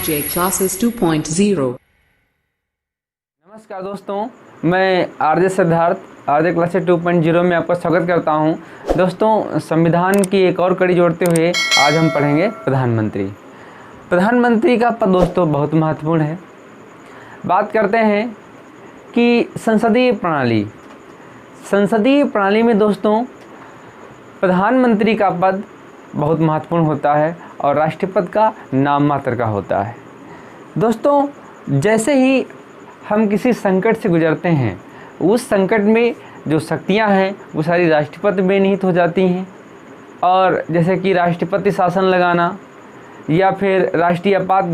RJ Classes 2.0। नमस्कार दोस्तों, मैं आरजे सिद्धार्थ आरजे क्लासेस 2.0 में आपका स्वागत करता हूं। दोस्तों, संविधान की एक और कड़ी जोड़ते हुए आज हम पढ़ेंगे प्रधानमंत्री। प्रधानमंत्री का पद दोस्तों बहुत महत्वपूर्ण है। बात करते हैं कि संसदीय प्रणाली में दोस्तों प्रधानमंत्री का पद बहुत महत्वपूर्ण होता है और राष्ट्रपति का नाम मात्र का होता है। दोस्तों, जैसे ही हम किसी संकट से गुजरते हैं, उस संकट में जो शक्तियां हैं वो सारी राष्ट्रपति में निहित हो जाती हैं। और जैसे कि राष्ट्रपति शासन लगाना या फिर राष्ट्रीय आपात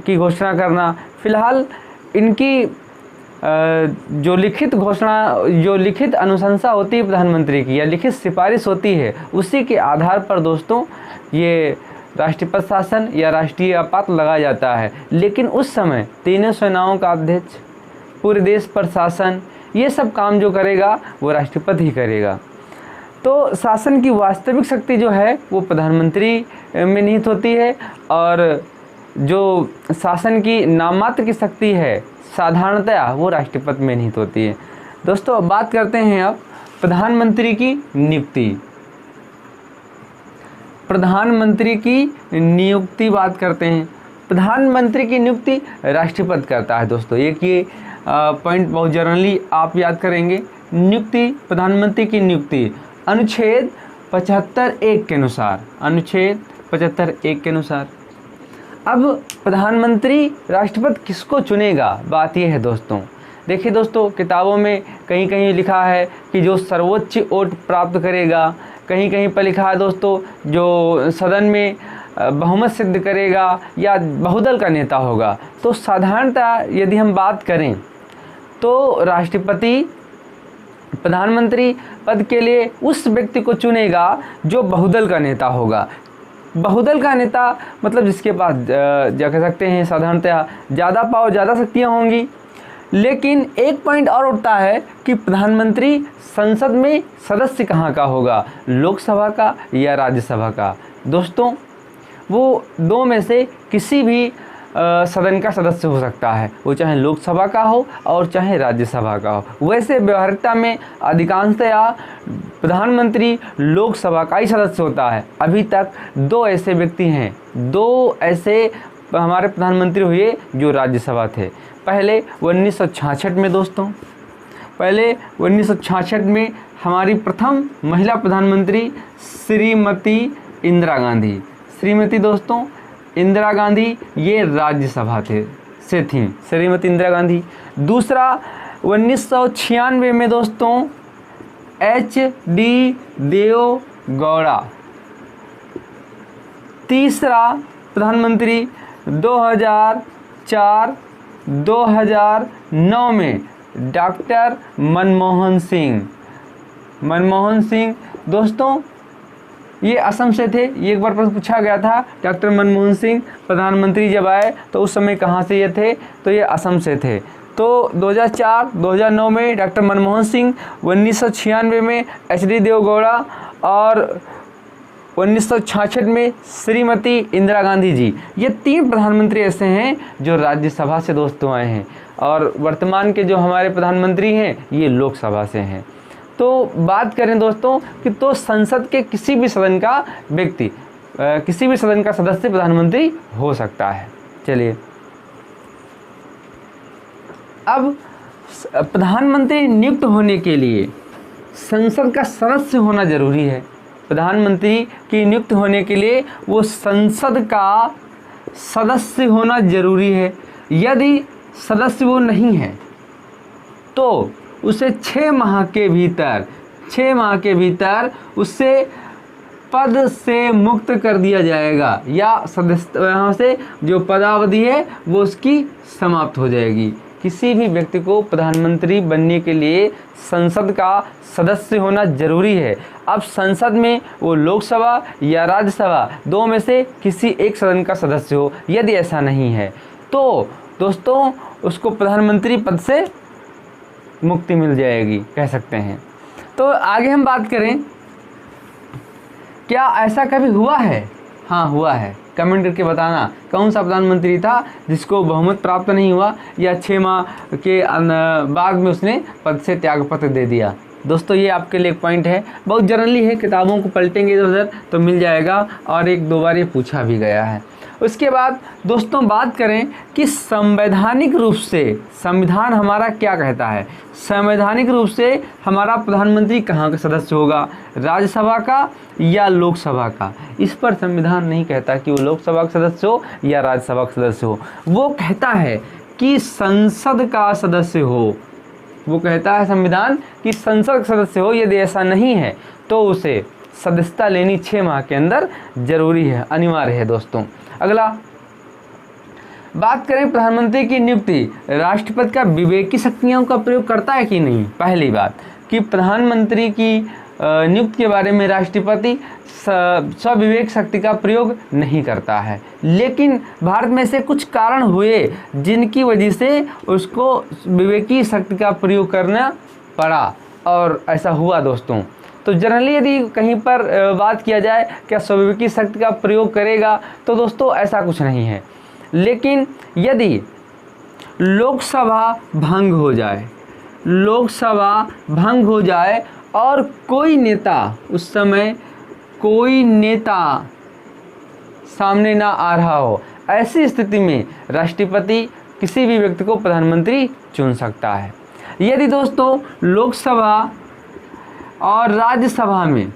की घोषणा करना, फिलहाल इनकी जो लिखित अनुशंसा होती है प्रधानमंत्री की या लिखित सिफारिश होती है, उसी के आधार पर दोस्तों ये राष्ट्रपति शासन या राष्ट्रीय आपात लगाया जाता है। लेकिन उस समय तीनों सेनाओं का अध्यक्ष, पूरे देश पर शासन, ये सब काम जो करेगा वो राष्ट्रपति ही करेगा। तो शासन की वास्तविक शक्ति जो है वो प्रधानमंत्री में निहित होती है और जो शासन की नाममात्र की शक्ति है साधारणतया वो राष्ट्रपति में निहित होती है। दोस्तों, अब बात करते हैं अब प्रधानमंत्री की नियुक्ति बात करते हैं। प्रधानमंत्री की नियुक्ति राष्ट्रपति करता है। दोस्तों, एक ये पॉइंट बहुत जनरली आप याद करेंगे। प्रधानमंत्री की नियुक्ति अनुच्छेद 75(1) के अनुसार। अब प्रधानमंत्री राष्ट्रपति किसको चुनेगा, बात यह है दोस्तों। देखिए दोस्तों, किताबों में कहीं कहीं लिखा है कि जो सर्वोच्च वोट प्राप्त करेगा, कहीं कहीं पर लिखा है दोस्तों जो सदन में बहुमत सिद्ध करेगा या बहुदल का नेता होगा। तो साधारणतः यदि हम बात करें तो राष्ट्रपति प्रधानमंत्री पद के लिए उस व्यक्ति को चुनेगा जो बहुदल का नेता होगा। बहुदल का नेता मतलब जिसके पास कह सकते हैं साधारणतः ज़्यादा पावर, ज़्यादा शक्तियाँ होंगी। लेकिन एक पॉइंट और उठता है कि प्रधानमंत्री संसद में सदस्य कहाँ का होगा, लोकसभा का या राज्यसभा का। दोस्तों, वो दो में से किसी भी सदन का सदस्य हो सकता है, वो चाहे लोकसभा का हो और चाहे राज्यसभा का हो। वैसे व्यवहारिकता में अधिकांशतया प्रधानमंत्री लोकसभा का ही सदस्य होता है। अभी तक दो ऐसे व्यक्ति हैं, दो ऐसे हमारे प्रधानमंत्री हुए जो राज्यसभा थे। पहले 1966 में दोस्तों, 1966 में हमारी प्रथम महिला प्रधानमंत्री श्रीमती इंदिरा गांधी ये राज्यसभा से थीं, श्रीमती इंदिरा गांधी। दूसरा 1996 में दोस्तों HD देवेगौड़ा। तीसरा प्रधानमंत्री 2004-2009 में डॉक्टर मनमोहन सिंह। दोस्तों, ये असम से थे। ये एक बार प्रश्न पूछा गया था, डॉक्टर मनमोहन सिंह प्रधानमंत्री जब आए तो उस समय कहाँ से ये थे, तो ये असम से थे। तो 2004-2009 में डॉक्टर मनमोहन सिंह, 1996 में HD देवेगौड़ा और 1966 में श्रीमती इंदिरा गांधी जी। ये तीन प्रधानमंत्री ऐसे हैं जो राज्यसभा से दोस्तों आए हैं और वर्तमान के जो हमारे प्रधानमंत्री हैं ये लोकसभा से हैं। तो बात करें दोस्तों कि तो संसद के किसी भी सदन का व्यक्ति, किसी भी सदन का सदस्य प्रधानमंत्री हो सकता है। चलिए, अब प्रधानमंत्री नियुक्त होने के लिए संसद का सदस्य होना जरूरी है। प्रधानमंत्री की नियुक्त होने के लिए वो संसद का सदस्य होना जरूरी है। यदि सदस्य वो नहीं है तो उसे 6 माह के भीतर उससे पद से मुक्त कर दिया जाएगा या सदस्य यहाँ से जो पदावधि है वो उसकी समाप्त हो जाएगी। किसी भी व्यक्ति को प्रधानमंत्री बनने के लिए संसद का सदस्य होना जरूरी है। अब संसद में वो लोकसभा या राज्यसभा दो में से किसी एक सदन का सदस्य हो। यदि ऐसा नहीं है तो दोस्तों उसको प्रधानमंत्री पद से मुक्ति मिल जाएगी, कह सकते हैं। तो आगे हम बात करें, क्या ऐसा कभी हुआ है? हाँ, हुआ है। कमेंट करके बताना कौन सा प्रधानमंत्री था जिसको बहुमत प्राप्त नहीं हुआ या 6 माह के बाद में उसने पद से त्यागपत्र दे दिया। दोस्तों ये आपके लिए एक पॉइंट है, बहुत जनरली है, किताबों को पलटेंगे इधर तो मिल जाएगा और 1-2 बार ये पूछा भी गया है। उसके बाद दोस्तों बात करें कि संवैधानिक रूप से संविधान हमारा क्या कहता है। संवैधानिक रूप से हमारा प्रधानमंत्री कहाँ का सदस्य होगा, राज्यसभा का या लोकसभा का। इस पर संविधान नहीं कहता कि वो लोकसभा का सदस्य हो या राज्यसभा का सदस्य हो, वो कहता है कि संसद का सदस्य हो। वो कहता है संविधान कि संसद का सदस्य हो। यदि ऐसा नहीं है तो उसे सदस्यता लेनी 6 माह के अंदर जरूरी है, अनिवार्य है। दोस्तों अगला बात करें प्रधानमंत्री की नियुक्ति, राष्ट्रपति का विवेकी शक्तियों का प्रयोग करता है कि नहीं। पहली बात कि प्रधानमंत्री की नियुक्ति के बारे में राष्ट्रपति स्वविवेक शक्ति का प्रयोग नहीं करता है, लेकिन भारत में से कुछ कारण हुए जिनकी वजह से उसको विवेकी शक्ति का प्रयोग करना पड़ा और ऐसा हुआ। दोस्तों तो जनरली यदि कहीं पर बात किया जाए क्या स्वविवेकी शक्ति का प्रयोग करेगा तो दोस्तों ऐसा कुछ नहीं है, लेकिन यदि लोकसभा भंग हो जाए, लोकसभा भंग हो जाए और कोई नेता उस समय कोई नेता सामने ना आ रहा हो, ऐसी स्थिति में राष्ट्रपति किसी भी व्यक्ति को प्रधानमंत्री चुन सकता है। यदि दोस्तों लोकसभा और राज्यसभा में,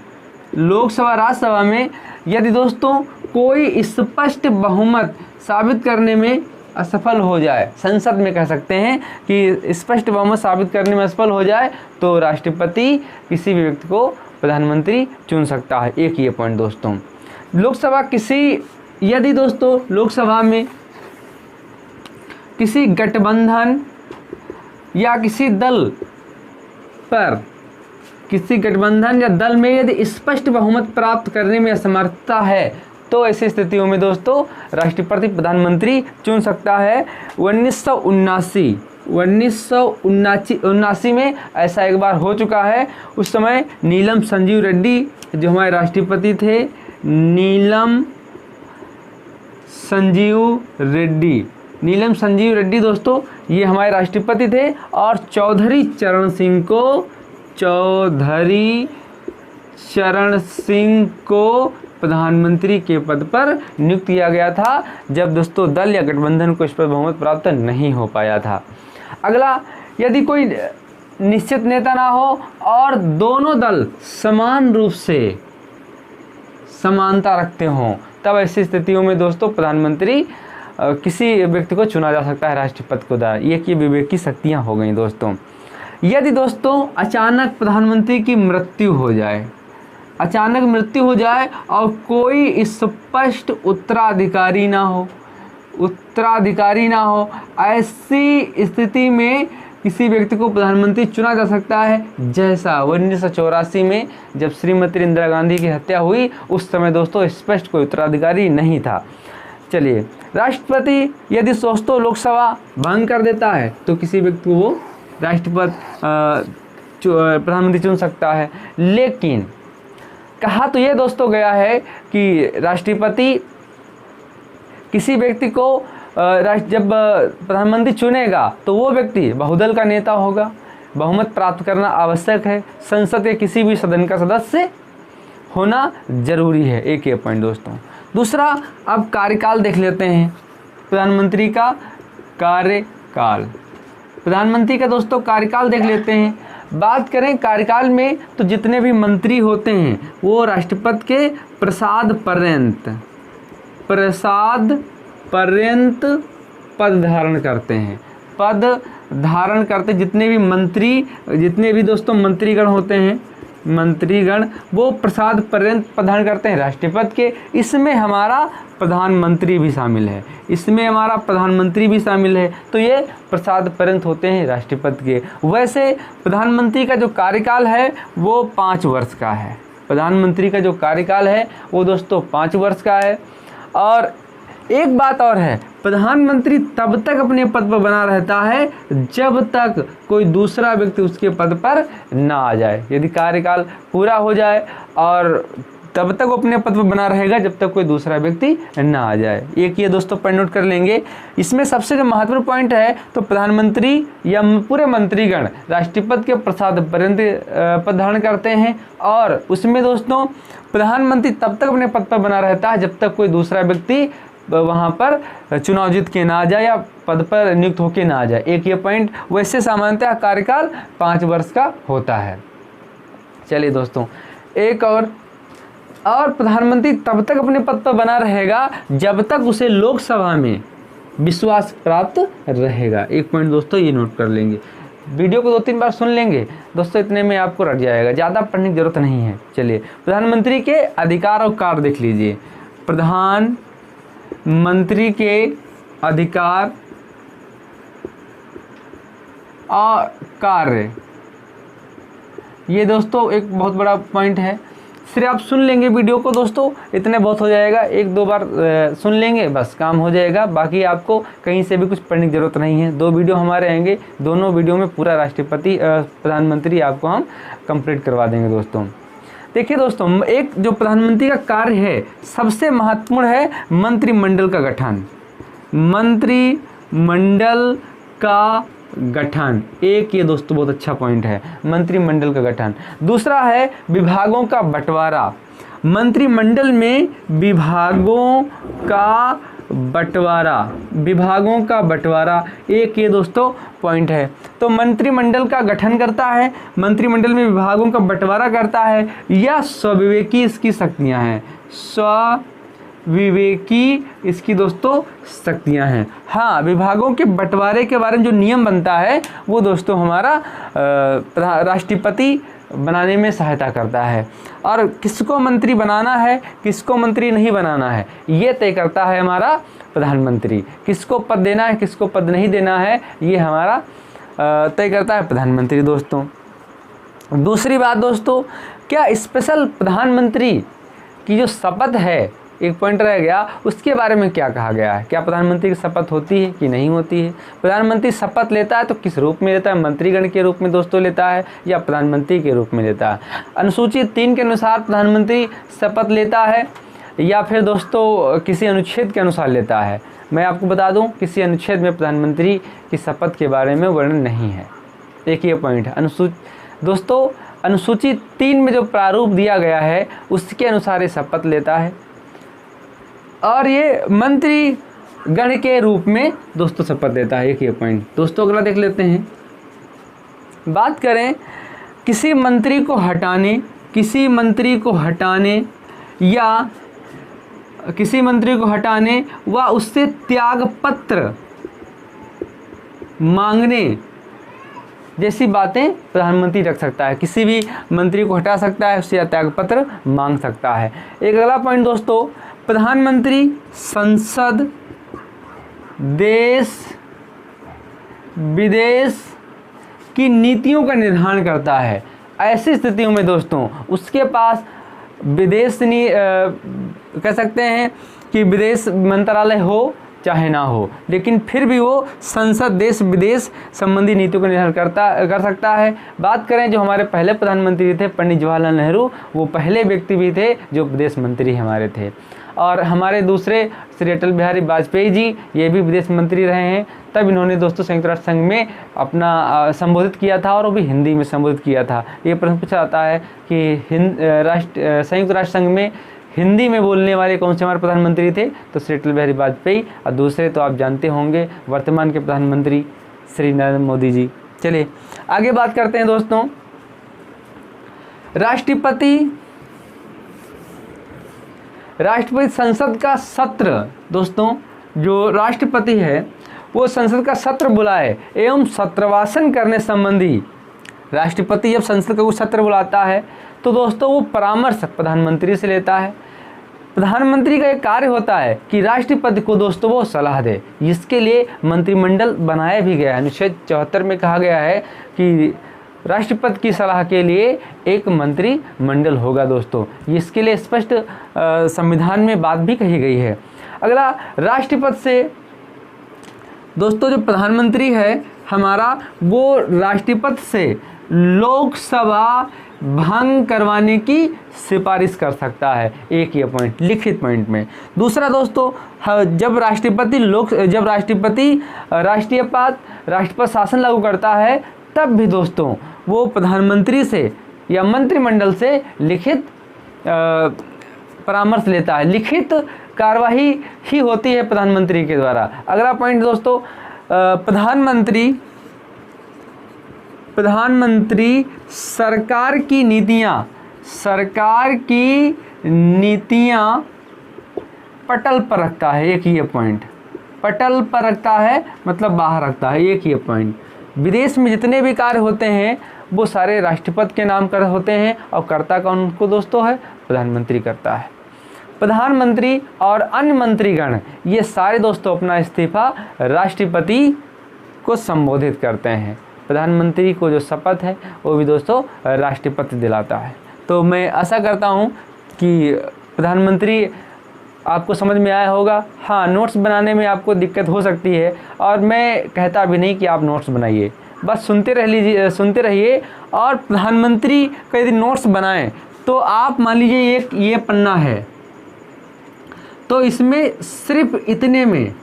लोकसभा राज्यसभा में यदि दोस्तों कोई स्पष्ट बहुमत साबित करने में असफल हो जाए, संसद में कह सकते हैं कि स्पष्ट बहुमत साबित करने में असफल हो जाए, तो राष्ट्रपति किसी भी व्यक्ति को प्रधानमंत्री चुन सकता है। एक ये पॉइंट दोस्तों। लोकसभा यदि दोस्तों लोकसभा में किसी गठबंधन या किसी दल पर, किसी गठबंधन या दल में यदि स्पष्ट बहुमत प्राप्त करने में असमर्थता है तो ऐसी स्थितियों में दोस्तों राष्ट्रपति प्रधानमंत्री चुन सकता है। 1979 में ऐसा एक बार हो चुका है। उस समय नीलम संजीव रेड्डी जो हमारे राष्ट्रपति थे, नीलम संजीव रेड्डी दोस्तों ये हमारे राष्ट्रपति थे और चौधरी चरण सिंह को प्रधानमंत्री के पद पर नियुक्त किया गया था, जब दोस्तों दल या गठबंधन को इस पर बहुमत प्राप्त नहीं हो पाया था। अगला, यदि कोई निश्चित नेता ना हो और दोनों दल समान रूप से समानता रखते हों, तब ऐसी स्थितियों में दोस्तों प्रधानमंत्री किसी व्यक्ति को चुना जा सकता है राष्ट्रपति को द्वारा। ये कि विवेक की शक्तियाँ हो गई दोस्तों। यदि दोस्तों अचानक प्रधानमंत्री की मृत्यु हो जाए, अचानक मृत्यु हो जाए और कोई स्पष्ट उत्तराधिकारी ना हो, ऐसी स्थिति में किसी व्यक्ति को प्रधानमंत्री चुना जा सकता है। जैसा 1984 में जब श्रीमती इंदिरा गांधी की हत्या हुई, उस समय दोस्तों स्पष्ट कोई उत्तराधिकारी नहीं था। चलिए, राष्ट्रपति यदि दोस्तों लोकसभा भंग कर देता है तो किसी व्यक्ति को वो राष्ट्रपति प्रधानमंत्री चुन सकता है। लेकिन कहा तो ये दोस्तों गया है कि राष्ट्रपति किसी व्यक्ति को जब प्रधानमंत्री चुनेगा तो वो व्यक्ति बहुदल का नेता होगा, बहुमत प्राप्त करना आवश्यक है, संसद के किसी भी सदन का सदस्य होना जरूरी है। एक ये पॉइंट दोस्तों। दूसरा, अब कार्यकाल देख लेते हैं। प्रधानमंत्री का कार्यकाल, प्रधानमंत्री का दोस्तों कार्यकाल देख लेते हैं। बात करें कार्यकाल में तो जितने भी मंत्री होते हैं वो राष्ट्रपति के प्रसाद पर्यंत पद धारण करते हैं। पद धारण करते जितने भी दोस्तों मंत्रीगण होते हैं, मंत्रीगण वो प्रसाद पर्यंत पद धारण करते हैं राष्ट्रपति के। इसमें हमारा प्रधानमंत्री भी शामिल है, तो ये प्रसाद पर्यंत होते हैं राष्ट्रपति के। वैसे प्रधानमंत्री का जो कार्यकाल है वो 5 वर्ष का है। प्रधानमंत्री का जो कार्यकाल है वो दोस्तों 5 वर्ष का है। और एक बात और है, प्रधानमंत्री तब तक अपने पद पर बना रहता है जब तक कोई दूसरा व्यक्ति उसके पद पर ना आ जाए। यदि कार्यकाल पूरा हो जाए और तब तक वो अपने पद पर बना रहेगा जब तक कोई दूसरा व्यक्ति ना आ जाए। एक ये दोस्तों पॉइंट नोट कर लेंगे। इसमें सबसे जो महत्वपूर्ण पॉइंट है तो प्रधानमंत्री या पूरे मंत्रीगण राष्ट्रपति के प्रसाद पर्यंत पद धारण करते हैं, और उसमें दोस्तों प्रधानमंत्री तब तक अपने पद पर बना रहता है जब तक कोई दूसरा व्यक्ति वहाँ पर चुनाव जीत के ना आ जाए या पद पर नियुक्त होके ना आ जाए। एक ये पॉइंट। वैसे सामान्यतः कार्यकाल 5 वर्ष का होता है। चलिए दोस्तों, एक और प्रधानमंत्री तब तक अपने पद पर बना रहेगा जब तक उसे लोकसभा में विश्वास प्राप्त रहेगा। एक पॉइंट दोस्तों ये नोट कर लेंगे। वीडियो को 2-3 बार सुन लेंगे दोस्तों, इतने में आपको रट जाएगा, ज़्यादा पढ़ने की जरूरत नहीं है। चलिए, प्रधानमंत्री के अधिकार और कार्य देख लीजिए। प्रधानमंत्री के अधिकार और कार्य, ये दोस्तों एक बहुत बड़ा पॉइंट है। सिर्फ आप सुन लेंगे वीडियो को दोस्तों, इतने बहुत हो जाएगा। 1-2 बार सुन लेंगे बस काम हो जाएगा। बाकी आपको कहीं से भी कुछ पढ़ने की ज़रूरत नहीं है। 2 वीडियो हमारे आएंगे, दोनों वीडियो में पूरा राष्ट्रपति प्रधानमंत्री आपको हम कंप्लीट करवा देंगे दोस्तों। देखिए दोस्तों, एक जो प्रधानमंत्री का कार्य है सबसे महत्वपूर्ण है मंत्रिमंडल का गठन। मंत्रिमंडल का गठन, एक ये दोस्तों बहुत अच्छा पॉइंट है, मंत्रिमंडल का गठन। दूसरा है विभागों का बंटवारा। मंत्रिमंडल में विभागों का बंटवारा, एक ये दोस्तों पॉइंट है। तो मंत्रिमंडल का गठन करता है, मंत्रिमंडल में विभागों का बंटवारा करता है, या स्वविवेकी इसकी शक्तियां हैं। विवेकी इसकी दोस्तों शक्तियां हैं। हाँ, विभागों के बंटवारे के बारे में जो नियम बनता है वो दोस्तों हमारा राष्ट्रपति बनाने में सहायता करता है, और किसको मंत्री बनाना है किसको मंत्री नहीं बनाना है ये तय करता है हमारा प्रधानमंत्री। किसको पद देना है किसको पद नहीं देना है ये हमारा तय करता है प्रधानमंत्री दोस्तों। दूसरी बात दोस्तों, क्या स्पेशल प्रधानमंत्री की जो शपथ है, एक पॉइंट रह गया, उसके बारे में क्या कहा गया है। क्या प्रधानमंत्री की शपथ होती है कि नहीं होती है। प्रधानमंत्री शपथ लेता है तो किस रूप में लेता है, मंत्रीगण के रूप में दोस्तों लेता है या प्रधानमंत्री के रूप में लेता है। अनुसूची 3 के अनुसार प्रधानमंत्री शपथ लेता है या फिर दोस्तों किसी अनुच्छेद के अनुसार लेता है। मैं आपको बता दूं, किसी अनुच्छेद में प्रधानमंत्री की शपथ के बारे में वर्णन नहीं है। एक ये पॉइंट है। दोस्तों अनुसूची 3 में जो प्रारूप दिया गया है उसके अनुसार ये शपथ लेता है, और ये मंत्री गण के रूप में दोस्तों शपथ लेता है। एक ये पॉइंट दोस्तों। अगला देख लेते हैं। बात करें किसी मंत्री को हटाने या किसी मंत्री को हटाने व उससे त्याग पत्र मांगने जैसी बातें प्रधानमंत्री रख सकता है। किसी भी मंत्री को हटा सकता है, उससे त्याग पत्र मांग सकता है। एक अगला पॉइंट दोस्तों, प्रधानमंत्री संसद, देश विदेश की नीतियों का निर्धारण करता है। ऐसी स्थितियों में दोस्तों उसके पास विदेश कह सकते हैं कि विदेश मंत्रालय हो चाहे ना हो, लेकिन फिर भी वो संसद देश विदेश संबंधी नीतियों का निर्धारण कर सकता है। बात करें जो हमारे पहले प्रधानमंत्री थे पंडित जवाहरलाल नेहरू, वो पहले व्यक्ति भी थे जो विदेश मंत्री हमारे थे। और हमारे दूसरे श्री अटल बिहारी वाजपेयी जी, ये भी विदेश मंत्री रहे हैं। तब इन्होंने दोस्तों संयुक्त राष्ट्र संघ में अपना संबोधित किया था, और वो भी हिंदी में संबोधित किया था। ये प्रश्न पूछा जाता है कि संयुक्त राष्ट्र संघ में हिंदी में बोलने वाले कौन से हमारे प्रधानमंत्री थे, तो श्री अटल बिहारी वाजपेयी, और दूसरे तो आप जानते होंगे वर्तमान के प्रधानमंत्री श्री नरेंद्र मोदी जी। चलिए आगे बात करते हैं दोस्तों। राष्ट्रपति संसद का सत्र, दोस्तों जो राष्ट्रपति है वो संसद का सत्र बुलाए एवं सत्रवासन करने संबंधी, राष्ट्रपति जब संसद का सत्र बुलाता है तो दोस्तों वो परामर्श प्रधानमंत्री से लेता है। प्रधानमंत्री का एक कार्य होता है कि राष्ट्रपति को दोस्तों वो सलाह दे, इसके लिए मंत्रिमंडल बनाया भी गया है। अनुच्छेद 74 में कहा गया है कि राष्ट्रपति की सलाह के लिए एक मंत्रिमंडल होगा दोस्तों। इसके लिए स्पष्ट संविधान में बात भी कही गई है। अगला, राष्ट्रपति से दोस्तों जो प्रधानमंत्री है हमारा, वो राष्ट्रपति से लोकसभा भंग करवाने की सिफारिश कर सकता है। एक ये पॉइंट लिखित पॉइंट में। दूसरा दोस्तों, जब राष्ट्रपति राष्ट्रपति शासन लागू करता है तब भी दोस्तों वो प्रधानमंत्री से या मंत्रिमंडल से लिखित परामर्श लेता है। लिखित कार्यवाही ही होती है प्रधानमंत्री के द्वारा। अगला पॉइंट दोस्तों, प्रधानमंत्री सरकार की नीतियां पटल पर रखता है। एक ये पॉइंट, पटल पर रखता है मतलब बाहर रखता है। एक ये पॉइंट, विदेश में जितने भी कार्य होते हैं वो सारे राष्ट्रपति के नाम कर होते हैं और कर्ता कौन उनको दोस्तों है, प्रधानमंत्री करता है। प्रधानमंत्री और अन्य मंत्रीगण ये सारे दोस्तों अपना इस्तीफा राष्ट्रपति को संबोधित करते हैं। प्रधानमंत्री को जो शपथ है वो भी दोस्तों राष्ट्रपति दिलाता है। तो मैं आशा करता हूँ कि प्रधानमंत्री आपको समझ में आया होगा। हाँ, नोट्स बनाने में आपको दिक्कत हो सकती है और मैं कहता भी नहीं कि आप नोट्स बनाइए, बस सुनते रहिए। और प्रधानमंत्री का यदि नोट्स बनाएं तो आप मान लीजिए ये पन्ना है तो इसमें सिर्फ इतने में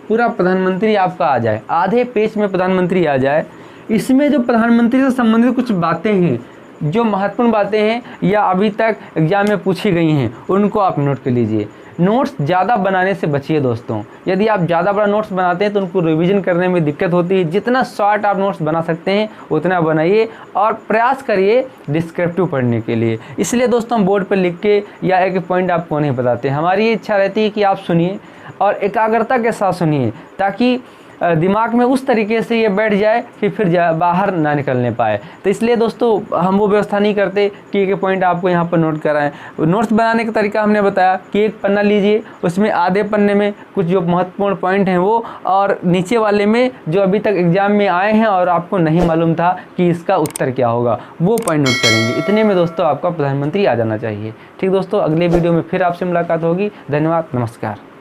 पूरा प्रधानमंत्री आपका आ जाए, आधे पेज में प्रधानमंत्री आ जाए। इसमें जो प्रधानमंत्री से संबंधित कुछ बातें हैं, जो महत्वपूर्ण बातें हैं या अभी तक एग्जाम में पूछी गई हैं, उनको आप नोट कर लीजिए। नोट्स ज़्यादा बनाने से बचिए दोस्तों। यदि आप ज़्यादा बड़ा नोट्स बनाते हैं तो उनको रिवीजन करने में दिक्कत होती है। जितना शॉर्ट आप नोट्स बना सकते हैं उतना बनाइए और प्रयास करिए डिस्क्रिप्टिव पढ़ने के लिए। इसलिए दोस्तों हम बोर्ड पर लिख के या एक पॉइंट आपको नहीं बताते। हमारी इच्छा रहती है कि आप सुनिए और एकाग्रता के साथ सुनिए ताकि दिमाग में उस तरीके से ये बैठ जाए कि फिर बाहर ना निकलने पाए। तो इसलिए दोस्तों हम वो व्यवस्था नहीं करते कि एक पॉइंट आपको यहाँ पर नोट कराएं। नोट्स बनाने का तरीका हमने बताया कि एक पन्ना लीजिए, उसमें आधे पन्ने में कुछ जो महत्वपूर्ण पॉइंट हैं वो, और नीचे वाले में जो अभी तक एग्जाम में आए हैं और आपको नहीं मालूम था कि इसका उत्तर क्या होगा, वो पॉइंट नोट करेंगे। इतने में दोस्तों आपका प्रधानमंत्री आ जाना चाहिए। ठीक दोस्तों, अगले वीडियो में फिर आपसे मुलाकात होगी। धन्यवाद, नमस्कार।